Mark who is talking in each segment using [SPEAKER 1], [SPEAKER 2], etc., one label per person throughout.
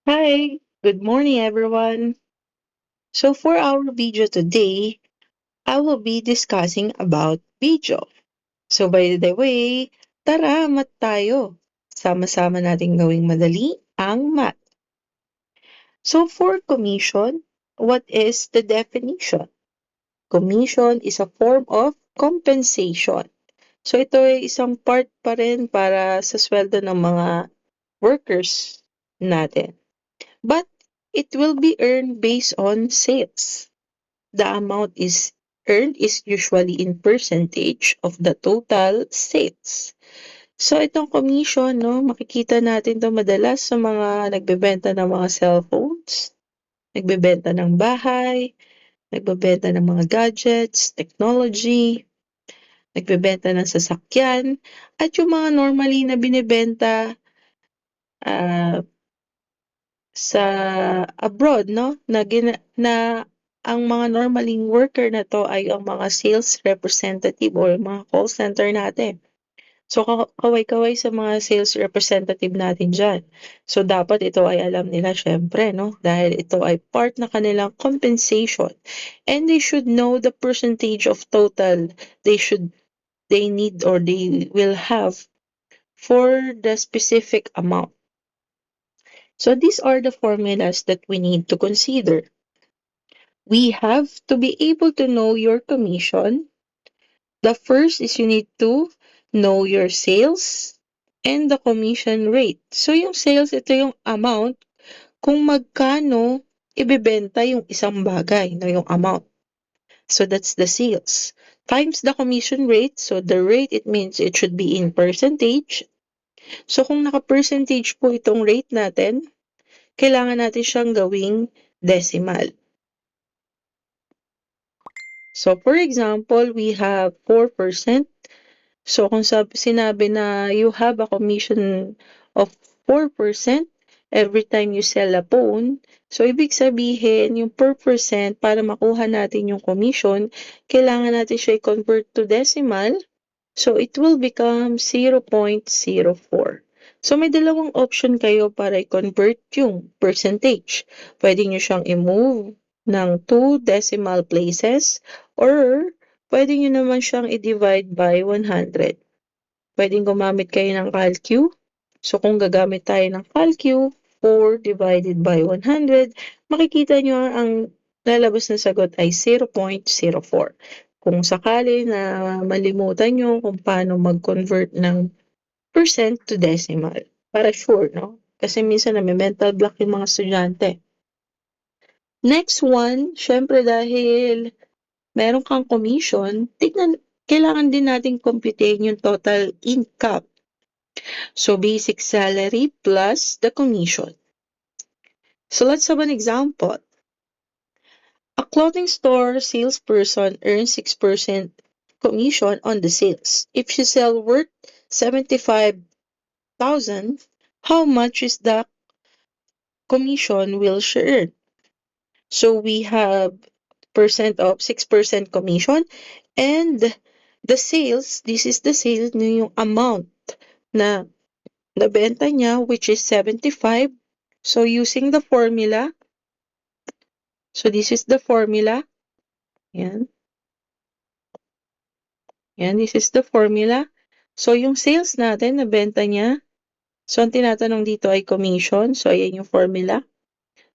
[SPEAKER 1] Hi, good morning everyone. So for our video today, I will be discussing about video. So by the way, tara mat tayo. Sama-sama nating gawing madali ang math. So for commission, what is the definition? Commission is a form of compensation. So ito ay isang part pa rin para sa sweldo ng mga workers natin. But it will be earned based on sales. The amount is earned is usually in percentage of the total sales. So itong commission, no, makikita natin 'to madalas sa mga nagbebenta ng mga cellphones, nagbebenta ng bahay, nagbebenta ng mga gadgets, technology, nagbebenta ng sasakyan, at yung mga normally na binebenta ah, sa abroad 'no, na ang mga normaling worker na 'to ay ang mga sales representative or mga call center natin. So kaway-kaway sa mga sales representative natin diyan. So dapat ito ay alam nila siyempre 'no, dahil ito ay part na kanilang compensation and they should know the percentage of total they need or they will have for the specific amount. So these are the formulas that we need to consider. We have to be able to know your commission. The first is you need to know your sales and the commission rate. So yung sales, ito yung amount kung magkano ibebenta yung isang bagay, no, yung amount. So that's the sales. Times the commission rate. So the rate, it means it should be in percentage. So kung naka-percentage po itong rate natin, kailangan natin siyang gawing decimal. So for example, we have 4%. So kung sinabi na you have a commission of 4% every time you sell a phone, so ibig sabihin yung per percent para makuha natin yung commission, kailangan natin siya i-convert to decimal. So it will become 0.04. So may dalawang option kayo para i-convert yung percentage. Pwede nyo siyang i-move ng 2 decimal places or pwede nyo naman siyang i-divide by 100. Pwedeng gumamit kayo ng CalQ. So kung gagamit tayo ng CalQ, 4 divided by 100, makikita nyo ang lalabas na sagot ay 0.04. Kung sakali na malimutan nyo kung paano mag-convert ng percent to decimal. Para sure, no? Kasi minsan mental block yung mga estudyante. Next one, syempre dahil meron kang commission, kailangan din natin computein yung total income. So basic salary plus the commission. So let's have an example. A clothing store salesperson earns 6% commission on the sales. If she sells worth 75,000, how much is the commission will she earn? So we have percent of 6% commission and the sales, this is the sales yung amount na nabenta niya which is 75. So using the formula, so this is the formula. Yan. Yan, this is the formula. So yung sales natin, nabenta niya. So ang tinatanong dito ay commission. So ayan yung formula.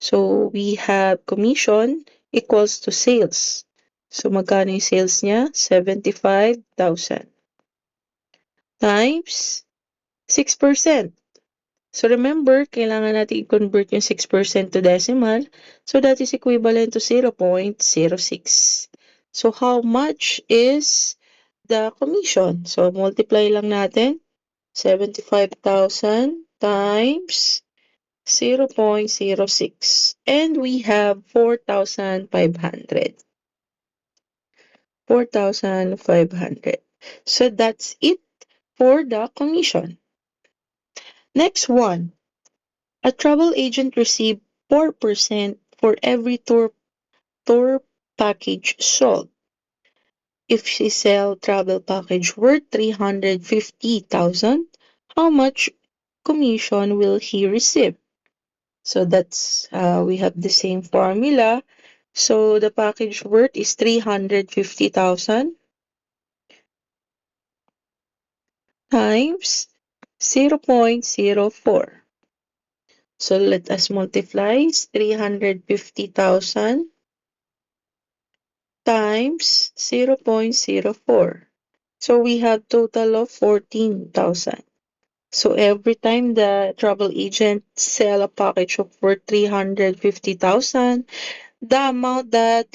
[SPEAKER 1] So we have commission equals to sales. So magkano yung sales niya? 75,000 times 6%. So remember, kailangan natin i-convert yung 6% to decimal. So that is equivalent to 0.06. So how much is the commission? So multiply lang natin. 75,000 times 0.06. And we have 4,500. 4,500. So that's it for the commission. Next one. A travel agent received 4% for every tour package sold. If she sell travel package worth 350,000, how much commission will he receive? So that's we have the same formula. So the package worth is 350,000 times 0.04. So let us multiply 350,000 times 0.04. So we have total of 14,000. So every time the travel agent sell a package of worth 350,000, the amount that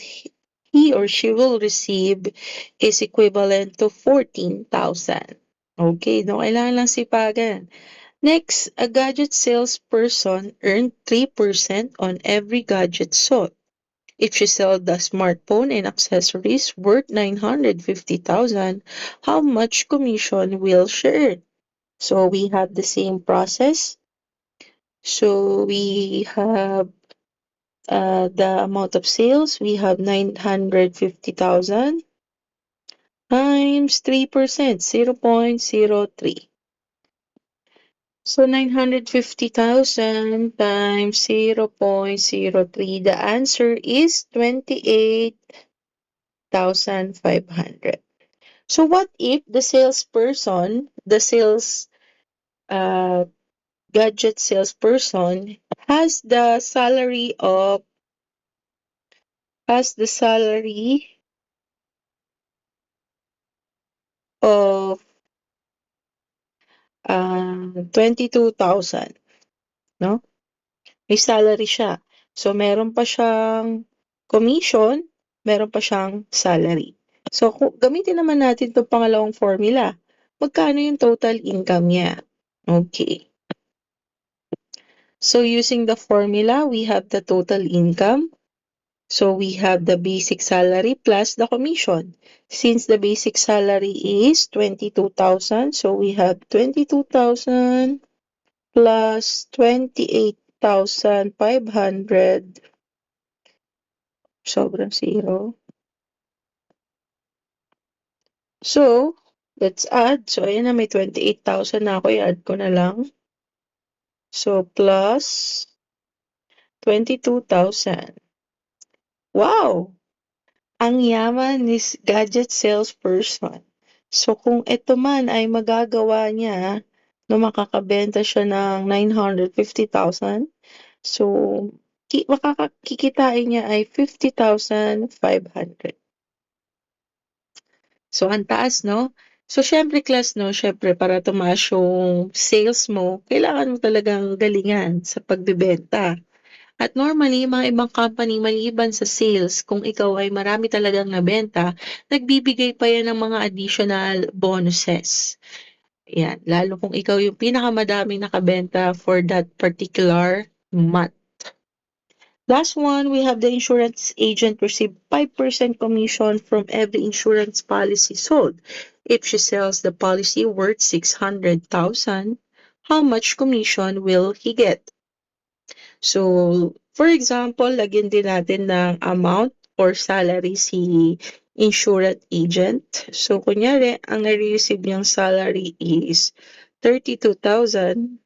[SPEAKER 1] he or she will receive is equivalent to 14,000. Okay, no kailangan lang sipagan. Next, a gadget salesperson earned 3% on every gadget sold. If she sells the smartphone and accessories worth 950,000, how much commission will she earn? So we have the same process. So we have the amount of sales, we have 950,000 times 3%, 0.03. So 950,000 times 0.03, the answer is 28,500. So what if the salesperson, the sales uh, gadget salesperson has the salary of 22,000, no? May salary siya. So meron pa siyang commission, meron pa siyang salary. So gamitin naman natin 'tong pangalawang formula. Magkano yung total income niya? Okay. So using the formula, we have the total income. So we have the basic salary plus the commission. Since the basic salary is 22,000, so we have 22,000 plus 28,500. Sobrang zero. So, let's add. So, ayan na, may 28,000 na ako. I-add ko na lang. So, plus 22,000. Wow! Ang yaman ni gadget salesperson. So kung ito man ay magagawa niya na makakabenta siya ng 950,000, so kikitain niya ay 50,500. So ang taas, no? So syempre class, no? Syempre para tumaas yung sales mo, kailangan mo talagang galingan sa pagbebenta. At normally, mga ibang company maliban sa sales, kung ikaw ay marami talagang nabenta, nagbibigay pa yan ng mga additional bonuses. Yan, lalo kung ikaw yung pinakamadaming nakabenta for that particular month. Last one, we have the insurance agent receive 5% commission from every insurance policy sold. If she sells the policy worth 600,000, how much commission will he get? So, for example, lagyan din natin ng amount or salary si insurance agent. So, kunyari, ang nare-receive niyang salary is 32,000,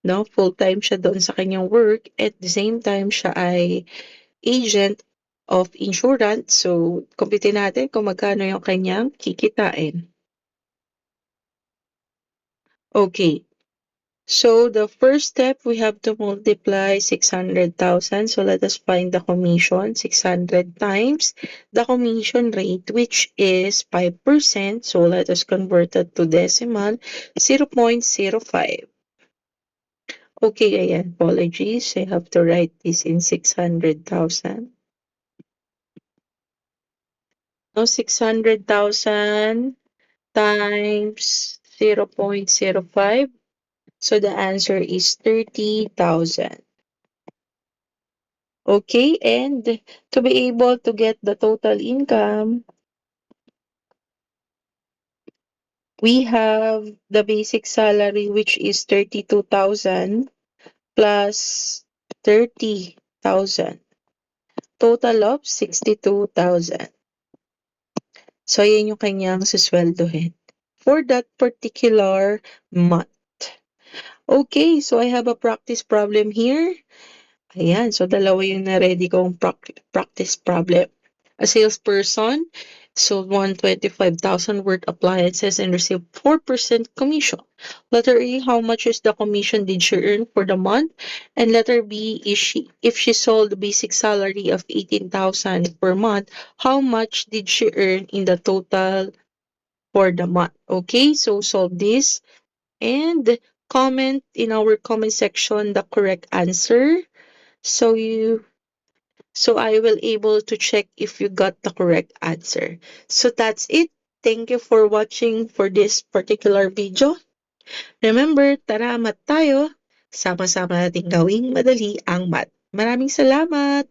[SPEAKER 1] no? Full-time siya doon sa kanyang work. At the same time, siya ay agent of insurance. So, kumpitin natin kung magkano yung kanyang kikitain. Okay. So the first step, we have to multiply 600,000. So let us find the commission, 600 times the commission rate, which is 5%. So let us convert it to decimal, 0.05. Okay, ayan, apologies. I have to write this in 600,000. Now 600,000 times 0.05. So the answer is 30,000. Okay, and to be able to get the total income, we have the basic salary, which is 32,000 plus 30,000. Total of 62,000. So, yan yung kanyang susweldohin for that particular month. Okay, so I have a practice problem here. Ayan, so dalawa yung na-ready kong practice problem. A salesperson sold 125,000 worth appliances and received 4% commission. Letter A, how much is the commission did she earn for the month? And letter B, is she if she sold the basic salary of 18,000 per month, how much did she earn in the total for the month? Okay, so solve this and comment in our comment section the correct answer. So I will able to check if you got the correct answer. So that's it. Thank you for watching for this particular video. Remember, tara mat tayo. Sama-sama nating gawing madali ang math. Maraming salamat!